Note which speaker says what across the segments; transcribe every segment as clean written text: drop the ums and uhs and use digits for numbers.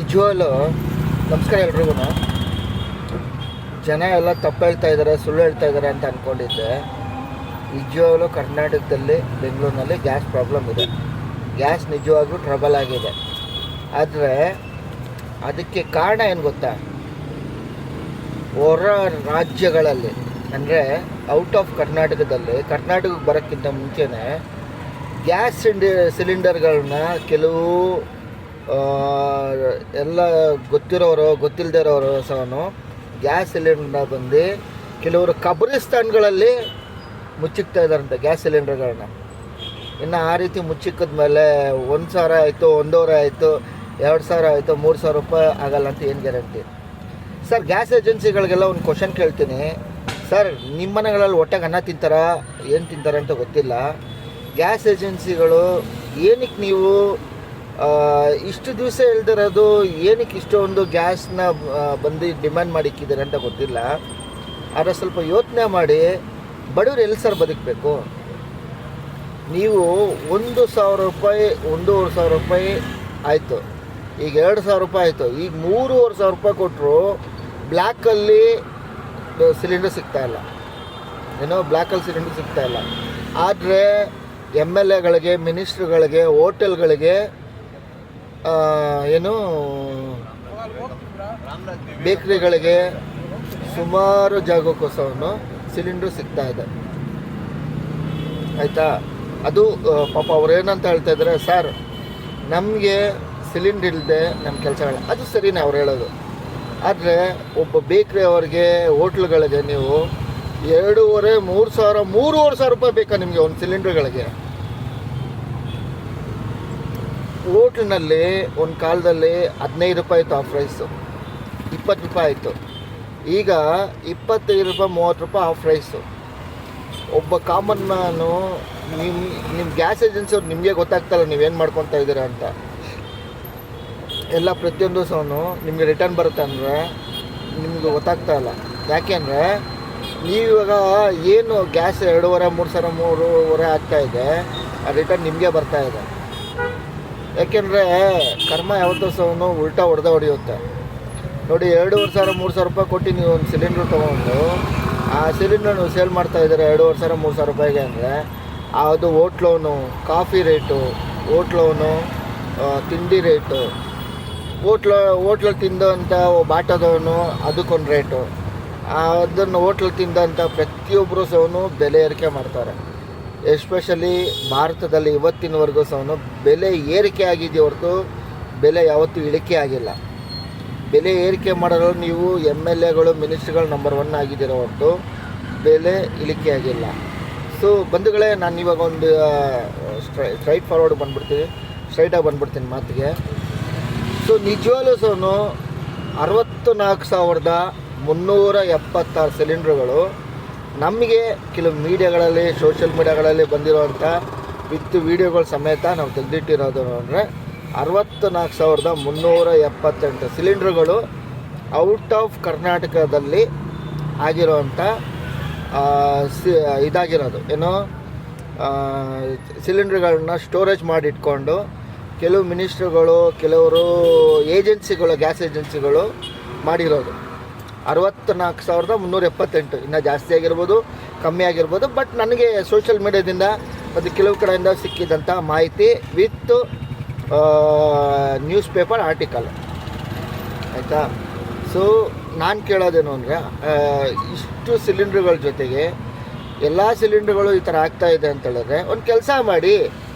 Speaker 1: ನಿಜವಾಗ್ಲೂ ನಮಸ್ಕಾರ ಎಲ್ರಿಗೂ. ಜನ ಎಲ್ಲ ತಪ್ಪು ಹೇಳ್ತಾ ಇದ್ದಾರೆ, ಸುಳ್ಳು ಹೇಳ್ತಾ ಇದ್ದಾರೆ ಅಂತ ಅಂದ್ಕೊಂಡಿದ್ದೆ. ನಿಜವಾಗ್ಲೂ ಕರ್ನಾಟಕದಲ್ಲಿ, ಬೆಂಗಳೂರಿನಲ್ಲಿ ಗ್ಯಾಸ್ ಪ್ರಾಬ್ಲಮ್ ಇದೆ. ಗ್ಯಾಸ್ ನಿಜವಾಗ್ಲೂ ಟ್ರಬಲ್ ಆಗಿದೆ. ಆದರೆ ಅದಕ್ಕೆ ಕಾರಣ ಏನು ಗೊತ್ತಾ? ಹೊರ ರಾಜ್ಯಗಳಲ್ಲಿ ಅಂದರೆ ಔಟ್ ಆಫ್ ಕರ್ನಾಟಕಕ್ಕೆ ಬರೋಕ್ಕಿಂತ ಮುಂಚೆನೇ ಗ್ಯಾಸ್ ಸಿಲಿಂಡರ್ಗಳನ್ನ ಕೆಲವು ಎಲ್ಲ ಗೊತ್ತಿರೋರು ಗೊತ್ತಿಲ್ಲದೆ ಇರೋರು ಸಹನು ಗ್ಯಾಸ್ ಸಿಲಿಂಡರ್ ಬಂದು ಕೆಲವರು ಕಬ್ರಿಸ್ತಾನ್ಗಳಲ್ಲಿ ಮುಚ್ಚಿಕ್ತಾ ಇದ್ದಾರಂತೆ ಗ್ಯಾಸ್ ಸಿಲಿಂಡರ್ಗಳನ್ನ. ಇನ್ನು ಆ ರೀತಿ ಮುಚ್ಚಿಕ್ಕಿದ್ಮೇಲೆ 1,000 ಆಯಿತು, 1,500 ಆಯಿತು, 2,000 ಆಯಿತು, 3,000 ರೂಪಾಯಿ ಆಗಲ್ಲ ಅಂತ ಏನು ಗ್ಯಾರಂಟಿ? ಸರ್, ಗ್ಯಾಸ್ ಏಜೆನ್ಸಿಗಳಿಗೆಲ್ಲ ಒಂದು ಕ್ವಶನ್ ಕೇಳ್ತೀನಿ. ಸರ್, ನಿಮ್ಮ ಮನೆಗಳಲ್ಲಿ ಹೊಟ್ಟೆಗೆ ಅನ್ನ ತಿಂತಾರಾ, ಏನು ತಿಂತಾರೆ ಅಂತ ಗೊತ್ತಿಲ್ಲ. ಗ್ಯಾಸ್ ಏಜೆನ್ಸಿಗಳು ಏನಕ್ಕೆ ನೀವು ಇಷ್ಟು ದಿವಸ ಹೇಳ್ದಿರೋದು, ಏನಕ್ಕೆ ಇಷ್ಟೊಂದು ಗ್ಯಾಸ್ನ ಬಂದು ಡಿಮ್ಯಾಂಡ್ ಮಾಡಿಕ್ಕಿದ್ದಾರೆ ಅಂತ ಗೊತ್ತಿಲ್ಲ. ಆದರೆ ಸ್ವಲ್ಪ ಯೋಚನೆ ಮಾಡಿ, ಬಡವರು ಎಲ್ಲಿ ಸರ್ ಬದುಕಬೇಕು? ನೀವು 1,000 ರೂಪಾಯಿ, 1,500 ರೂಪಾಯಿ ಆಯಿತು, ಈಗ 2,000 ರೂಪಾಯಿ ಆಯಿತು, ಈಗ 3,500 ರೂಪಾಯಿ ಕೊಟ್ಟರು ಬ್ಲ್ಯಾಕಲ್ಲಿ ಸಿಲಿಂಡರ್ ಸಿಗ್ತಾಯಿಲ್ಲ. ಬ್ಲ್ಯಾಕಲ್ಲಿ ಸಿಲಿಂಡರ್ ಸಿಗ್ತಾಯಿಲ್ಲ. ಆದರೆ MLAಗಳಿಗೆ, ಮಿನಿಸ್ಟ್ರುಗಳಿಗೆ, ಹೋಟೆಲ್ಗಳಿಗೆ, ಬೇಕ್ರಿಗಳಿಗೆ ಸುಮಾರು ಜಾಗಕ್ಕೋಸ್ಕರನು ಸಿಲಿಂಡ್ರು ಸಿಗ್ತಾ ಇದೆ. ಆಯಿತಾ? ಅದು ಪಾಪ ಅವ್ರು ಏನಂತ ಹೇಳ್ತಾ ಇದ್ದಾರೆ, ಸರ್ ನಮಗೆ ಸಿಲಿಂಡ್ರ್ ಇಲ್ಲದೆ ನಮ್ಮ ಕೆಲಸಗಳ, ಅದು ಸರಿನೇ ಅವ್ರು ಹೇಳೋದು. ಆದರೆ ಒಬ್ಬ ಬೇಕ್ರಿ ಅವ್ರಿಗೆ, ಹೋಟ್ಲುಗಳಿಗೆ ನೀವು 2,500, 3,000 ರೂಪಾಯಿ ಬೇಕಾ ನಿಮಗೆ ಒಂದು ಸಿಲಿಂಡ್ರ್ಗಳಿಗೆ? ಹೋಟ್ಲಿನಲ್ಲಿ ಒಂದು ಕಾಲದಲ್ಲಿ 15 ರೂಪಾಯಿ ಇತ್ತು ಆಫ್ ರೈಸು, 20 ರೂಪಾಯಿ ಆಯಿತು. ಈಗ 25 ರೂಪಾಯಿ, 30 ರೂಪಾಯಿ ಆಫ್ ರೈಸು. ಒಬ್ಬ ಕಾಮನ್ ಮ್ಯಾನು, ನಿಮ್ಮ ಗ್ಯಾಸ್ ಏಜೆನ್ಸಿಯವ್ರು ನಿಮಗೆ ಗೊತ್ತಾಗ್ತಲ್ಲ ನೀವೇನು ಮಾಡ್ಕೊತಾ ಇದ್ದೀರಾ ಅಂತ. ಎಲ್ಲ ಪ್ರತಿಯೊಂದು ಸಹನು ನಿಮಗೆ ರಿಟರ್ನ್ ಬರುತ್ತೆ ಅಂದರೆ ನಿಮಗೆ ಗೊತ್ತಾಗ್ತಾ ಇಲ್ಲ. ಯಾಕೆಂದರೆ ನೀವಿವಾಗ ಏನು ಗ್ಯಾಸ್ 2,500, 3,000 ಆಗ್ತಾಯಿದೆ, ಆ ರಿಟರ್ನ್ ನಿಮಗೆ ಬರ್ತಾಯಿದೆ. ಯಾಕೆಂದರೆ ಕರ್ಮ ಯಾವತ್ತೂ ಸಹನು ಉಲ್ಟಾ ಹೊಡೆಯುತ್ತೆ. ನೋಡಿ, 2,500, 3,000 ರೂಪಾಯಿ ಕೊಟ್ಟು ನೀವು ಒಂದು ಸಿಲಿಂಡ್ರ್ ತೊಗೊಂಡು ಆ ಸಿಲಿಂಡರ್ ನೀವು ಸೇಲ್ ಮಾಡ್ತಾಯಿದ್ದಾರೆ 2,500, 3,000 ರೂಪಾಯಿಗೆ ಅಂದರೆ ಅದು ಹೋಟ್ಲೋನು, ಕಾಫಿ ರೇಟು, ಹೋಟ್ಲೋನು, ತಿಂಡಿ ರೇಟು, ಹೋಟ್ಲಲ್ಲಿ ತಿಂದಂಥ ಬಾಟದವನು ಅದಕ್ಕೊಂದು ರೇಟು, ಅದನ್ನು ಹೋಟ್ಲಲ್ಲಿ ತಿಂದಂಥ ಪ್ರತಿಯೊಬ್ಬರು ಸಹನು ಬೆಲೆ ಏರಿಕೆ ಮಾಡ್ತಾರೆ. ಎಸ್ಪೆಷಲಿ ಭಾರತದಲ್ಲಿ ಇವತ್ತಿನವರೆಗೂ ಸಹನು ಬೆಲೆ ಏರಿಕೆ ಆಗಿದೆಯೇ ಹೊರತು ಬೆಲೆ ಯಾವತ್ತೂ ಇಳಿಕೆ ಆಗಿಲ್ಲ. ಬೆಲೆ ಏರಿಕೆ ಮಾಡೋರು ನೀವು MLAಗಳು, ಮಿನಿಸ್ಟ್ರುಗಳು ನಂಬರ್ 1 ಆಗಿದ್ದೀರೋ ಹೊರತು ಬೆಲೆ ಇಳಿಕೆ ಆಗಿಲ್ಲ. ಸೊ ಬಂಧುಗಳೇ, ನಾನು ಇವಾಗ ಒಂದು ಸ್ಟ್ರೈಟಾಗಿ ಬಂದ್ಬಿಡ್ತೀನಿ ಮಾತಿಗೆ. ಸೊ ನಿಜವಾಗ್ಲೂ ಸಹನು 64,376 ಸಿಲಿಂಡ್ರುಗಳು ನಮಗೆ ಕೆಲವು ಮೀಡಿಯಾಗಳಲ್ಲಿ, ಸೋಷಿಯಲ್ ಮೀಡಿಯಾಗಳಲ್ಲಿ ಬಂದಿರೋವಂಥ ವಿತ್ ವೀಡಿಯೋಗಳ ಸಮೇತ ನಾವು ತೆಗೆದಿಟ್ಟಿರೋದು ಅಂದರೆ 64,378 ಸಿಲಿಂಡ್ರುಗಳು ಔಟ್ ಆಫ್ ಕರ್ನಾಟಕದಲ್ಲಿ ಆಗಿರೋವಂಥ ಇದಾಗಿರೋದು ಸಿಲಿಂಡ್ರುಗಳನ್ನ ಸ್ಟೋರೇಜ್ ಮಾಡಿಟ್ಕೊಂಡು ಕೆಲವು ಮಿನಿಸ್ಟ್ರುಗಳು, ಕೆಲವರು ಏಜೆನ್ಸಿಗಳು, ಗ್ಯಾಸ್ ಏಜೆನ್ಸಿಗಳು ಮಾಡಿರೋದು 64,378. ಇನ್ನೂ ಜಾಸ್ತಿ ಆಗಿರ್ಬೋದು, ಕಮ್ಮಿ ಆಗಿರ್ಬೋದು. ಬಟ್ ನನಗೆ ಸೋಷಿಯಲ್ ಮೀಡಿಯಾದಿಂದ ಮತ್ತು ಕೆಲವು ಕಡೆಯಿಂದ ಸಿಕ್ಕಿದಂಥ ಮಾಹಿತಿ ವಿತ್ ನ್ಯೂಸ್ ಪೇಪರ್ ಆರ್ಟಿಕಲ್. ಆಯಿತಾ? ಸೊ ನಾನು ಕೇಳೋದೇನು ಅಂದರೆ, ಇಷ್ಟು ಸಿಲಿಂಡ್ರುಗಳ ಜೊತೆಗೆ ಎಲ್ಲ ಸಿಲಿಂಡ್ರುಗಳು ಈ ಥರ ಆಗ್ತಾಯಿದೆ ಅಂತ ಹೇಳಿದ್ರೆ ಒಂದು ಕೆಲಸ ಮಾಡಿ,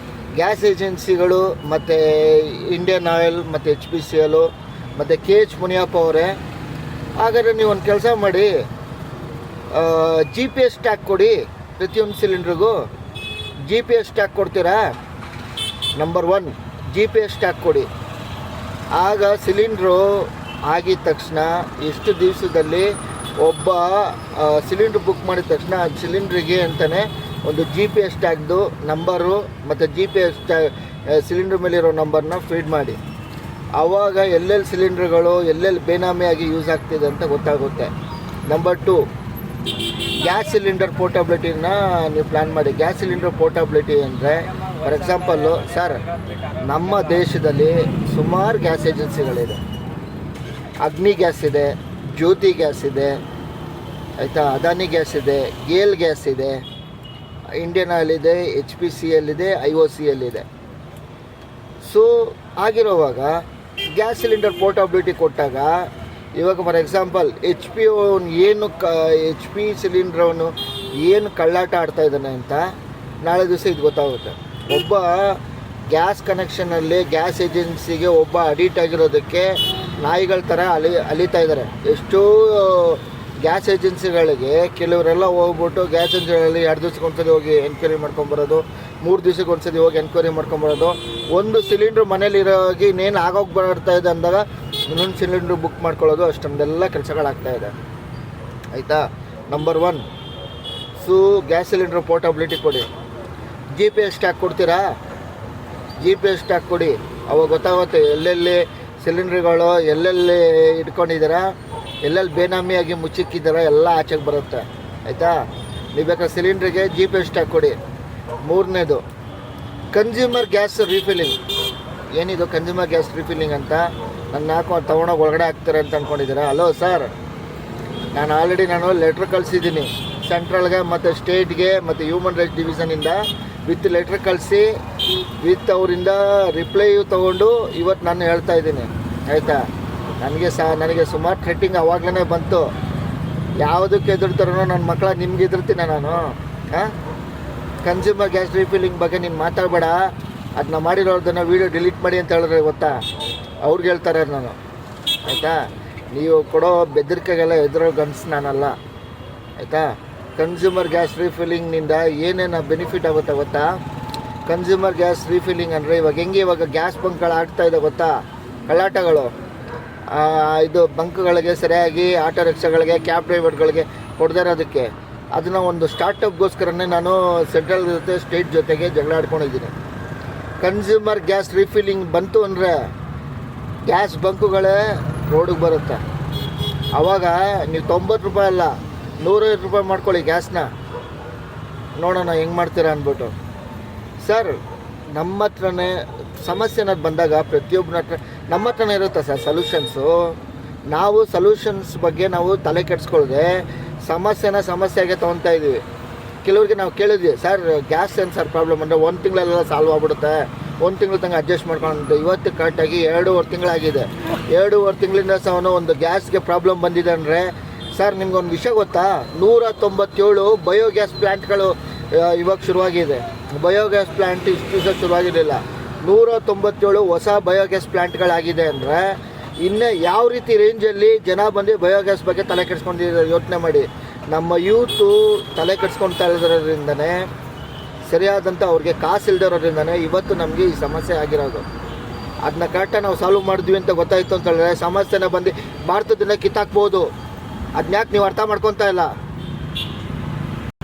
Speaker 1: ಗ್ಯಾಸ್ ಏಜೆನ್ಸಿಗಳು ಮತ್ತು ಇಂಡಿಯನ್ ಆಯಿಲ್ ಮತ್ತು HPCL ಮತ್ತು KH ಮುನಿಯಪ್ಪ ಅವರೇ, ಹಾಗಾದರೆ ನೀವು ಒಂದು ಕೆಲಸ ಮಾಡಿ, GPS ಟ್ಯಾಗ್ ಕೊಡಿ ಪ್ರತಿಯೊಂದು ಸಿಲಿಂಡ್ರಿಗೂ. GPS ಟ್ಯಾಗ್ ಕೊಡ್ತೀರಾ? ನಂಬರ್ 1 GPS ಟ್ಯಾಗ್ ಕೊಡಿ. ಆಗ ಸಿಲಿಂಡ್ರು ಆಗಿದ ತಕ್ಷಣ ಎಷ್ಟು ದಿವಸದಲ್ಲಿ ಒಬ್ಬ ಸಿಲಿಂಡ್ರ್ ಬುಕ್ ಮಾಡಿದ ತಕ್ಷಣ ಆ ಸಿಲಿಂಡ್ರಿಗೆ ಅಂತಲೇ ಒಂದು GPS ಟ್ಯಾಗ್ದು ನಂಬರು ಮತ್ತು GPS ಟ್ಯಾಗ್ ಸಿಲಿಂಡ್ರ್ ಮೇಲಿರೋ ನಂಬರ್ನ ಫೀಡ್ ಮಾಡಿ. ಆವಾಗ ಎಲ್ಲೆಲ್ಲಿ ಸಿಲಿಂಡ್ರ್ಗಳು ಎಲ್ಲೆಲ್ಲಿ ಬೇನಾಮಿಯಾಗಿ ಯೂಸ್ ಆಗ್ತಿದೆ ಅಂತ ಗೊತ್ತಾಗುತ್ತೆ. ನಂಬರ್ 2, ಗ್ಯಾಸ್ ಸಿಲಿಂಡರ್ ಪೋರ್ಟಬಿಲಿಟಿನ ನೀವು ಪ್ಲ್ಯಾನ್ ಮಾಡಿ. ಗ್ಯಾಸ್ ಸಿಲಿಂಡರ್ ಪೋರ್ಟಬಿಲಿಟಿ ಅಂದರೆ ಫಾರ್ ಎಕ್ಸಾಂಪಲ್ಲು, ಸರ್ ನಮ್ಮ ದೇಶದಲ್ಲಿ ಸುಮಾರು ಗ್ಯಾಸ್ ಏಜೆನ್ಸಿಗಳಿದೆ. ಅಗ್ನಿ ಗ್ಯಾಸ್ ಇದೆ, ಜ್ಯೋತಿ ಗ್ಯಾಸ್ ಇದೆ, ಆಯಿತಾ, ಅದಾನಿ ಗ್ಯಾಸ್ ಇದೆ, ಗೇಲ್ ಗ್ಯಾಸ್ ಇದೆ, ಇಂಡಿಯನ್ ಆಯಿಲ್ ಇದೆ, HPCL ಇದೆ, IOCL ಇದೆ. ಸೊ ಆಗಿರುವಾಗ ಗ್ಯಾಸ್ ಸಿಲಿಂಡರ್ ಪೋರ್ಟಬಿಲಿಟಿ ಕೊಟ್ಟಾಗ ಇವಾಗ ಫಾರ್ ಎಕ್ಸಾಂಪಲ್ ಎಚ್ ಪಿ ಸಿಲಿಂಡ್ರವನ್ನು ಏನು ಕಳ್ಳಾಟ ಆಡ್ತಾ ಇದ್ದಾನೆ ಅಂತ ನಾಳೆ ದಿವಸ ಇದು ಗೊತ್ತಾಗುತ್ತೆ. ಒಬ್ಬ ಗ್ಯಾಸ್ ಕನೆಕ್ಷನಲ್ಲಿ ಗ್ಯಾಸ್ ಏಜೆನ್ಸಿಗೆ ಒಬ್ಬ ಅಡಿಟ್ ಆಗಿರೋದಕ್ಕೆ ನಾಯಿಗಳ ಥರ ಅಲಿತಾ ಇದ್ದಾರೆ. ಎಷ್ಟೋ ಗ್ಯಾಸ್ ಏಜೆನ್ಸಿಗಳಿಗೆ ಕೆಲವರೆಲ್ಲ ಹೋಗ್ಬಿಟ್ಟು ಗ್ಯಾಸ್ ಏಜೆನ್ಸಿಗಳಲ್ಲಿ 2 ದಿವ್ಸಕ್ಕೆ ಒಂದ್ಸತಿ ಹೋಗಿ ಎನ್ಕ್ವೈರಿ ಮಾಡ್ಕೊಂಬರೋದು, 3 ದಿವ್ಸಕ್ಕೆ ಒಂದ್ಸತಿ ಹೋಗಿ ಎನ್ಕ್ವೈರಿ ಮಾಡ್ಕೊಂಬರೋದು. ಒಂದು ಸಿಲಿಂಡ್ರ್ ಮನೇಲಿರೋಗಿ ಇನ್ನೇನು ಆಗೋಗಿ ಬರ್ತಾ ಇದೆ ಅಂದಾಗ ಇನ್ನೊಂದು ಸಿಲಿಂಡ್ರ್ ಬುಕ್ ಮಾಡ್ಕೊಳ್ಳೋದು, ಅಷ್ಟೊಂದೆಲ್ಲ ಕೆಲಸಗಳಾಗ್ತಾಯಿದೆ. ಆಯಿತಾ, number 1. So gas cylinder portability ಕೊಡಿ. GPS ಟ್ಯಾಗ್ ಕೊಡ್ತೀರಾ? GPS ಟ್ಯಾಗ್ ಕೊಡಿ. ಅವಾಗ ಗೊತ್ತಾಗುತ್ತೆ ಎಲ್ಲೆಲ್ಲಿ ಸಿಲಿಂಡ್ರ್ಗಳು ಎಲ್ಲೆಲ್ಲಿ ಇಟ್ಕೊಂಡಿದ್ದೀರಾ, ಎಲ್ಲೆಲ್ಲಿ ಬೇನಾಮಿಯಾಗಿ ಮುಚ್ಚಿಕ್ಕಿದ್ದೀರಾ, ಎಲ್ಲ ಆಚೆಗೆ ಬರುತ್ತೆ. ಆಯಿತಾ, ನೀವು ಬೇಕಾದ್ರೆ ಸಿಲಿಂಡ್ರಿಗೆ GPS ಟ್ಯಾಗ್ ಕೊಡಿ. 3ನೇದು ಕನ್ಸ್ಯೂಮರ್ ಗ್ಯಾಸ್ ರೀಫಿಲ್ಲಿಂಗ್. ಏನಿದು ಕನ್ಸ್ಯೂಮರ್ ಗ್ಯಾಸ್ ರೀಫಿಲ್ಲಿಂಗ್ ಅಂತ ನನ್ನ ತೊಗೊಂಡೋಗಿ ಒಳಗಡೆ ಹಾಕ್ತಾರೆ ಅಂತ ಅಂದ್ಕೊಂಡಿದ್ದೀರಾ? ಹಲೋ ಸರ್, ನಾನು ಲೆಟ್ರ್ ಕಳಿಸಿದ್ದೀನಿ ಸೆಂಟ್ರಲ್ಗೆ ಮತ್ತು ಸ್ಟೇಟ್ಗೆ ಮತ್ತು ಹ್ಯೂಮನ್ ರೈಟ್ಸ್ ಡಿವಿಷನಿಂದ ವಿತ್ ಲೆಟ್ರ್ ಕಳಿಸಿ ವಿತ್ ಅವರಿಂದ ರಿಪ್ಲೈಯು ತೊಗೊಂಡು ಇವತ್ತು ನಾನು ಹೇಳ್ತಾ ಇದ್ದೀನಿ. ಆಯಿತಾ, ನನಗೆ ಸುಮಾರು ಥ್ರೆಟ್ಟಿಂಗ್ ಆವಾಗಲೇ ಬಂತು. ಯಾವುದಕ್ಕೆ ಎದುರ್ತಾರೋ ನನ್ನ ಮಕ್ಕಳ ನಿಮ್ಗೆ ಎದುರ್ತೀನಿ ನಾನು. ಕನ್ಸ್ಯೂಮರ್ ಗ್ಯಾಸ್ ರೀಫಿಲ್ಲಿಂಗ್ ಬಗ್ಗೆ ನೀನು ಮಾತಾಡಬೇಡ, ಅದನ್ನ ಮಾಡಿರೋದನ್ನು ವೀಡಿಯೋ ಡಿಲೀಟ್ ಮಾಡಿ ಅಂತ ಹೇಳಿದ್ರೆ ಗೊತ್ತಾ, ಅವ್ರಿಗೆ ಹೇಳ್ತಾರೆ ನಾನು. ಆಯಿತಾ, ನೀವು ಕೊಡೋ ಬೆದರಿಕೆಗೆಲ್ಲ ಎದುರೋ ಗನ್ಸ್ ನಾನಲ್ಲ. ಆಯಿತಾ, ಕನ್ಸ್ಯೂಮರ್ ಗ್ಯಾಸ್ ರೀಫಿಲ್ಲಿಂಗ್ನಿಂದ ಏನೇನು ಬೆನಿಫಿಟ್ ಆಗುತ್ತೆ ಗೊತ್ತಾ? ಕನ್ಸ್ಯೂಮರ್ ಗ್ಯಾಸ್ ರೀಫಿಲ್ಲಿಂಗ್ ಅಂದರೆ ಇವಾಗ ಗ್ಯಾಸ್ ಬಂಕ್ಗಳು ಆಗ್ತಾ ಇದೆ ಗೊತ್ತಾ, ಕಳ್ಳಾಟಗಳು. ಇದು ಬಂಕ್ಗಳಿಗೆ ಸರಿಯಾಗಿ ಆಟೋ ರಿಕ್ಷಾಗಳಿಗೆ, ಕ್ಯಾಬ್ ಡ್ರೈವರ್ಗಳಿಗೆ ಕೊಡದೇ ಇರೋದಕ್ಕೆ ಅದನ್ನು ಒಂದು ಸ್ಟಾರ್ಟಪ್ಗೋಸ್ಕರನೇ ನಾನು ಸೆಂಟ್ರಲ್ ಜೊತೆ ಸ್ಟೇಟ್ ಜೊತೆಗೆ ಜಗಳ ಆಡ್ಕೊಂಡಿದ್ದೀನಿ. ಕನ್ಸ್ಯೂಮರ್ ಗ್ಯಾಸ್ ರೀಫಿಲ್ಲಿಂಗ್ ಬಂತು ಅಂದರೆ ಗ್ಯಾಸ್ ಬಂಕುಗಳೇ ರೋಡಿಗೆ ಬರುತ್ತೆ. ಆವಾಗ ನೀವು 90 ರೂಪಾಯಿ ಅಲ್ಲ 150 ರೂಪಾಯಿ ಮಾಡ್ಕೊಳ್ಳಿ ಗ್ಯಾಸ್ನ, ನೋಡೋಣ ಹೆಂಗೆ ಮಾಡ್ತೀರಾ ಅಂದ್ಬಿಟ್ಟು. ಸರ್, ನಮ್ಮ ಹತ್ರನೇ ಸಮಸ್ಯೆ ಅನ್ನೋದು ಬಂದಾಗ ಪ್ರತಿಯೊಬ್ಬನ ಹತ್ರ ನಮ್ಮ ಹತ್ರನೇ ಇರುತ್ತೆ ಸರ್ ಸೊಲ್ಯೂಷನ್ಸು. ನಾವು ಸೊಲ್ಯೂಷನ್ಸ್ ಬಗ್ಗೆ ನಾವು ತಲೆ ಕೆಡಿಸ್ಕೊಳ್ಳದೆ ಸಮಸ್ಯೆಗೆ ತೊಗೊತಾ ಇದ್ದೀವಿ. ಕೆಲವ್ರಿಗೆ ನಾವು ಕೇಳಿದ್ವಿ, ಸರ್ ಗ್ಯಾಸ್ ಏನು ಸರ್ ಪ್ರಾಬ್ಲಮ್ ಅಂದರೆ 1 ತಿಂಗಳಲ್ಲೆಲ್ಲ ಸಾಲ್ವ್ ಆಗ್ಬಿಡುತ್ತೆ, 1 ತಿಂಗಳು ತಂಗ ಅಡ್ಜಸ್ಟ್ ಮಾಡ್ಕೊಂಡು. ಇವತ್ತು ಕರೆಕ್ಟಾಗಿ 2.5 ತಿಂಗಳಾಗಿದೆ. 2.5 ತಿಂಗಳಿಂದ ಸಹ ಒಂದು ಗ್ಯಾಸ್ಗೆ ಪ್ರಾಬ್ಲಮ್ ಬಂದಿದೆ ಅಂದರೆ, ಸರ್ ನಿಮ್ಗೊಂದು ವಿಷಯ ಗೊತ್ತಾ, 197 ಬಯೋಗ್ಯಾಸ್ ಪ್ಲ್ಯಾಂಟ್ಗಳು ಇವಾಗ ಶುರುವಾಗಿದೆ. ಬಯೋಗ್ಯಾಸ್ ಪ್ಲ್ಯಾಂಟ್ ಇಷ್ಟು ದಿವಸ ಶುರುವಾಗಿರಲಿಲ್ಲ. 197 ಹೊಸ ಬಯೋಗ್ಯಾಸ್ ಪ್ಲ್ಯಾಂಟ್ಗಳಾಗಿದೆ ಅಂದರೆ ಇನ್ನು ಯಾವ ರೀತಿ ರೇಂಜಲ್ಲಿ ಜನ ಬಂದು ಬಯೋಗ್ಯಾಸ್ ಬಗ್ಗೆ ತಲೆ ಕೆಡಿಸ್ಕೊಂಡಿದ್ದಾರೆ ಯೋಚನೆ ಮಾಡಿ. ನಮ್ಮ ಯೂತು ತಲೆ ಕೆಡಿಸ್ಕೊಳ್ತಾ ಇರೋದ್ರಿಂದನೇ, ಸರಿಯಾದಂಥ ಅವ್ರಿಗೆ ಕಾಸು ಇಲ್ದಿರೋದ್ರಿಂದನೇ ಇವತ್ತು ನಮಗೆ ಈ ಸಮಸ್ಯೆ ಆಗಿರೋದು. ಅದನ್ನ ಕರೆಕ್ಟಾಗಿ ನಾವು ಸಾಲ್ವ್ ಮಾಡಿದ್ವಿ ಅಂತ ಗೊತ್ತಾಯಿತು ಅಂತ ಹೇಳಿದ್ರೆ ಸಮಸ್ಯೆನ ಬಂದು ಭಾರತದಿಂದ ಕಿತ್ತಾಕ್ಬೋದು. ಅದನ್ನ ಯಾಕೆ ನೀವು ಅರ್ಥ ಮಾಡ್ಕೊತಾ ಇಲ್ಲ?